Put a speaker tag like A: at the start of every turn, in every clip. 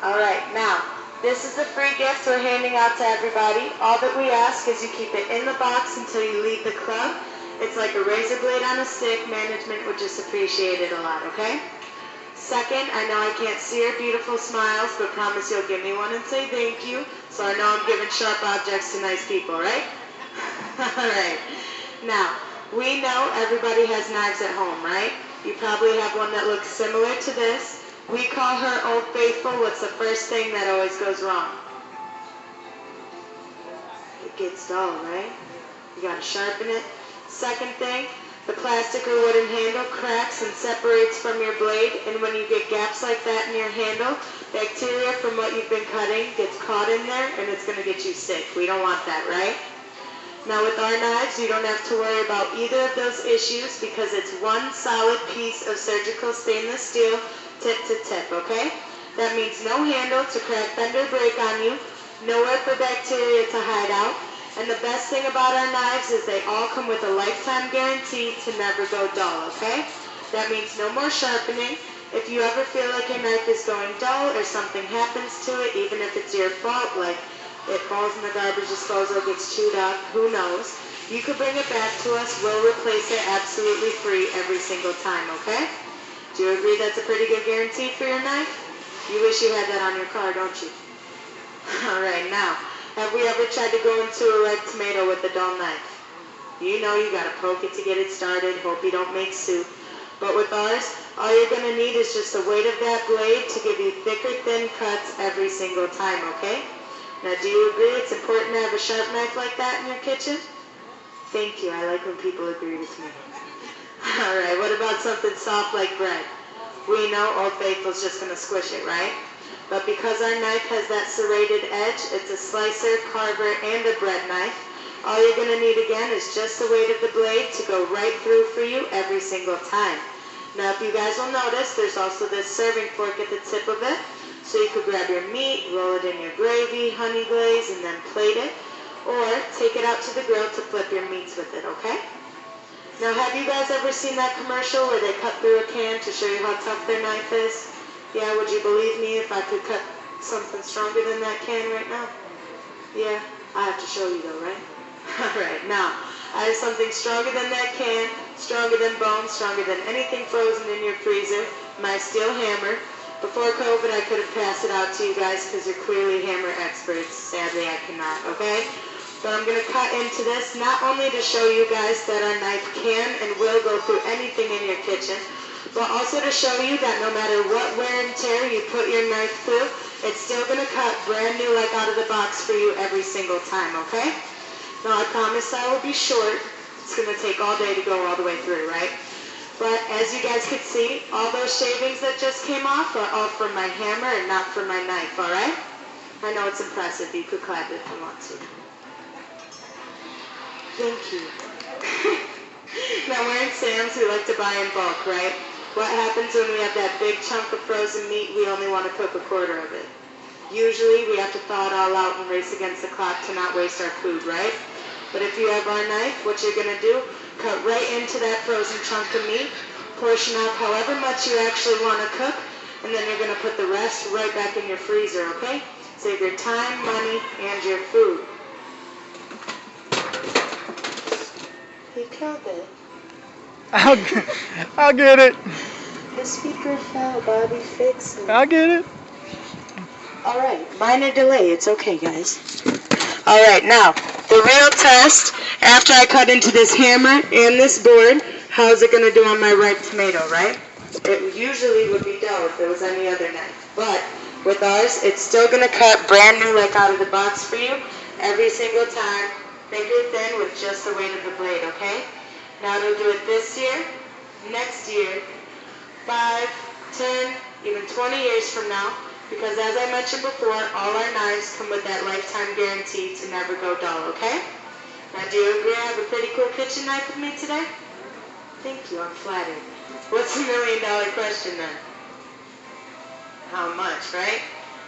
A: All right, now, this is the free gift we're handing out to everybody. All that we ask is you keep it in the box until you leave the club. It's like a razor blade on a stick. Management would just appreciate it a lot, okay? Second, I know I can't see your beautiful smiles, but promise you'll give me one and say thank you, so I know I'm giving sharp objects to nice people, right? All right. Now, we know everybody has knives at home, right? You probably have one that looks similar to this. We call her Old Faithful. What's the first thing that always goes wrong? It gets dull, right? You gotta sharpen it. Second thing, the plastic or wooden handle cracks and separates from your blade, and when you get gaps like that in your handle, bacteria from what you've been cutting gets caught in there, and it's gonna get you sick. We don't want that, right? Now with our knives, you don't have to worry about either of those issues because it's one solid piece of surgical stainless steel tip to tip, okay? That means no handle to crack, bend, or break on you, nowhere for bacteria to hide out, and the best thing about our knives is they all come with a lifetime guarantee to never go dull, okay? That means no more sharpening. If you ever feel like your knife is going dull or something happens to it, even if it's your fault, like it falls in the garbage disposal, gets chewed up, who knows, you could bring it back to us. We'll replace it absolutely free every single time, okay? Do you agree that's a pretty good guarantee for your knife? You wish you had that on your car, don't you? All right, now, have we ever tried to go into a ripe tomato with a dull knife? You know you gotta poke it to get it started, hope you don't make soup. But with ours, all you're gonna need is just the weight of that blade to give you thicker, thin cuts every single time, okay? Now, do you agree it's important to have a sharp knife like that in your kitchen? Thank you, I like when people agree with me. All right, what about something soft like bread? We know Old Faithful's just gonna squish it, right? But because our knife has that serrated edge, it's a slicer, carver, and a bread knife. All you're gonna need again is just the weight of the blade to go right through for you every single time. Now, if you guys will notice, there's also this serving fork at the tip of it. So you could grab your meat, roll it in your gravy, honey glaze, and then plate it. Or take it out to the grill to flip your meats with it, okay? Now, have you guys ever seen that commercial where they cut through a can to show you how tough their knife is? Yeah, would you believe me if I could cut something stronger than that can right now? Yeah, I have to show you though, right? Alright, now, I have something stronger than that can, stronger than bone, stronger than anything frozen in your freezer, my steel hammer. Before COVID, I could have passed it out to you guys because you're clearly hammer experts. Sadly, I cannot, okay? But I'm going to cut into this not only to show you guys that our knife can and will go through anything in your kitchen, but also to show you that no matter what wear and tear you put your knife through, it's still going to cut brand new like out of the box for you every single time, okay? Now, I promise I will be short. It's going to take all day to go all the way through, right? But as you guys could see, all those shavings that just came off are all from my hammer and not from my knife, all right? I know it's impressive. You could clap if you want to. Thank you. Now, we're in Sam's. We like to buy in bulk, right? What happens when we have that big chunk of frozen meat? We only want to cook a quarter of it. Usually, we have to thaw it all out and race against the clock to not waste our food, right? But if you have our knife, what you're going to do, cut right into that frozen chunk of meat, portion out however much you actually want to cook, and then you're going to put the rest right back in your freezer, okay? Save your time, money, and your food. He killed it.
B: I'll get it.
A: The speaker fell, Bobby, fix it.
B: I'll get it.
A: Alright, minor delay, it's okay, guys. Alright, now, the real test, after I cut into this hammer and this board, how's it going to do on my ripe tomato, right? It usually would be dull if it was any other knife. But with ours, it's still going to cut brand new like out of the box for you every single time, thicker thin with just the weight of the blade, okay? Now it'll do it this year, next year, 5, 10, even 20 years from now. Because as I mentioned before, all our knives come with that lifetime guarantee to never go dull, okay? Now, do you agree I have a pretty cool kitchen knife with me today? Thank you, I'm flattered. What's the $1 million question then? How much, right?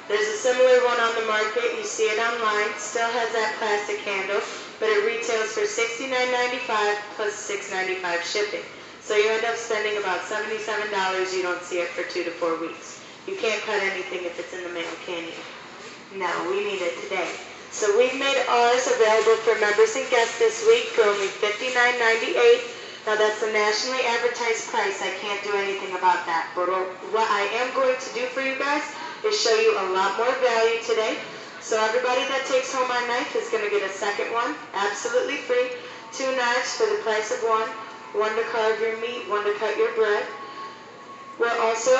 A: There's a similar one on the market. You see it online. Still has that plastic handle, but it retails for $69.95 plus $6.95 shipping. So you end up spending about $77. You don't see it for 2 to 4 weeks. You can't cut anything if it's in the mail, can you? No, we need it today. So we've made ours available for members and guests this week for only $59.98. Now that's the nationally advertised price. I can't do anything about that. But what I am going to do for you guys is show you a lot more value today. So everybody that takes home our knife is going to get a second one, absolutely free. 2 knives for the price of one. One to carve your meat, one to cut your bread. We're also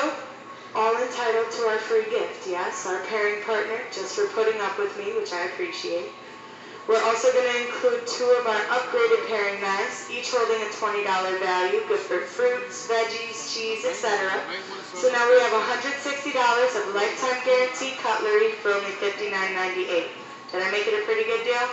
A: all entitled to our free gift, yes, our pairing partner, just for putting up with me, which I appreciate. We're also going to include 2 of our upgraded pairing knives, each holding a $20 value, good for fruits, veggies, cheese, etc. So now we have $160 of lifetime guaranteed cutlery for only $59.98. Did I make it a pretty good deal?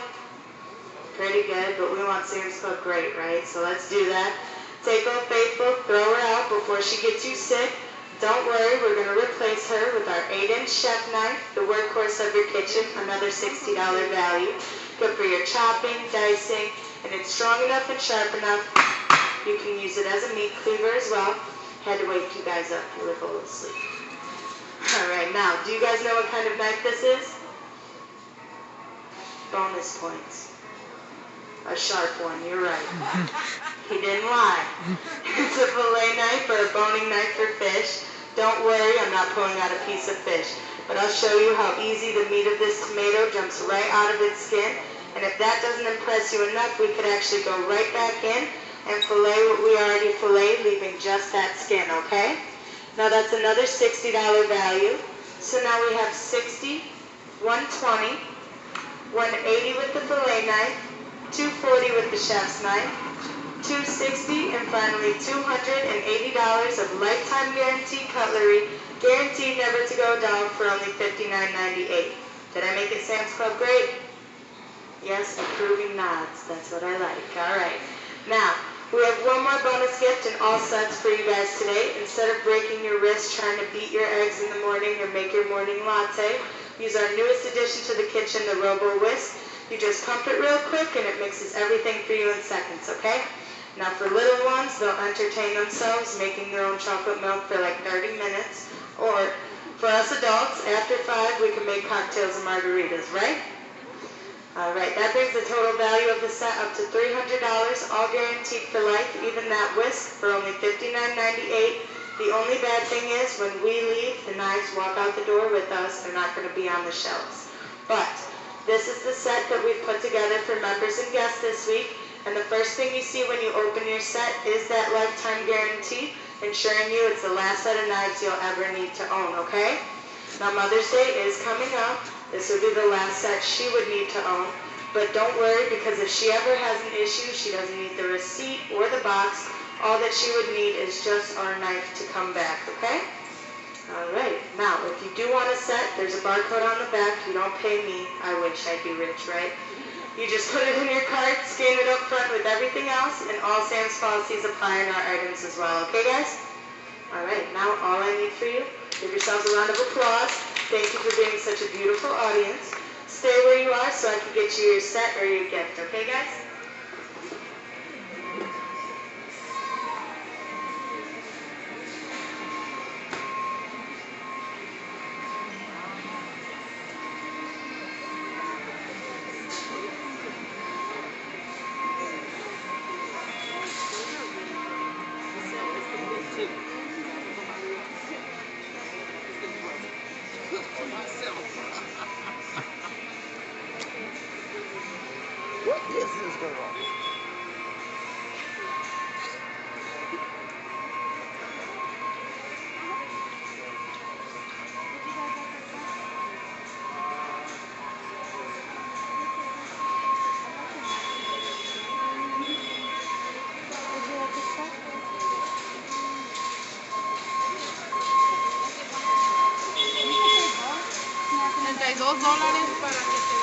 A: Pretty good, but we want Sam's Club great, right? So let's do that. Take Old Faithful, throw her out before she gets you sick. Don't worry, we're going to replace her with our 8-inch chef knife, the workhorse of your kitchen, another $60 value. Good for your chopping, dicing, and it's strong enough and sharp enough. You can use it as a meat cleaver as well. Had to wake you guys up, you were both asleep. Alright, now, do you guys know what kind of knife this is? Bonus points. A sharp one, you're right. He didn't lie. It's a fillet knife or a boning knife for fish. Don't worry, I'm not pulling out a piece of fish. But I'll show you how easy the meat of this tomato jumps right out of its skin. And if that doesn't impress you enough, we could actually go right back in and fillet what we already filleted, leaving just that skin, okay? Now that's another $60 value. So now we have 60, 120, 180 with the fillet knife, 240 with the chef's knife, $260, and finally $280 of lifetime guaranteed cutlery, guaranteed never to go down for only $59.98. Did I make it Sam's Club great? Yes, approving nods. That's what I like. All right. Now, we have one more bonus gift in all sets for you guys today. Instead of breaking your wrist trying to beat your eggs in the morning or make your morning latte, use our newest addition to the kitchen, the Robo Whisk. You just pump it real quick and it mixes everything for you in seconds, okay? Now for little ones, they'll entertain themselves making their own chocolate milk for like 30 minutes. Or for us adults, after 5, we can make cocktails and margaritas, right? Alright, that brings the total value of the set up to $300, all guaranteed for life, even that whisk for only $59.98. The only bad thing is when we leave, the knives walk out the door with us. They're not going to be on the shelves. But this is the set that we've put together for members and guests this week. And the first thing you see when you open your set is that lifetime guarantee, ensuring you it's the last set of knives you'll ever need to own, okay? Now Mother's Day is coming up. This would be the last set she would need to own. But don't worry, because if she ever has an issue, she doesn't need the receipt or the box. All that she would need is just our knife to come back, okay? Alright, now if you do want a set, there's a barcode on the back. You don't pay me. I wish I'd be rich, right? You just put it in your cart, scan it up front with everything else, and all Sam's policies apply on our items as well. Okay, guys? Alright, now all I need for you, give yourselves a round of applause. Thank you for being such a beautiful audience. Stay where you are so I can get you your set or your gift. Okay, guys?
B: What is this girl? $32 para que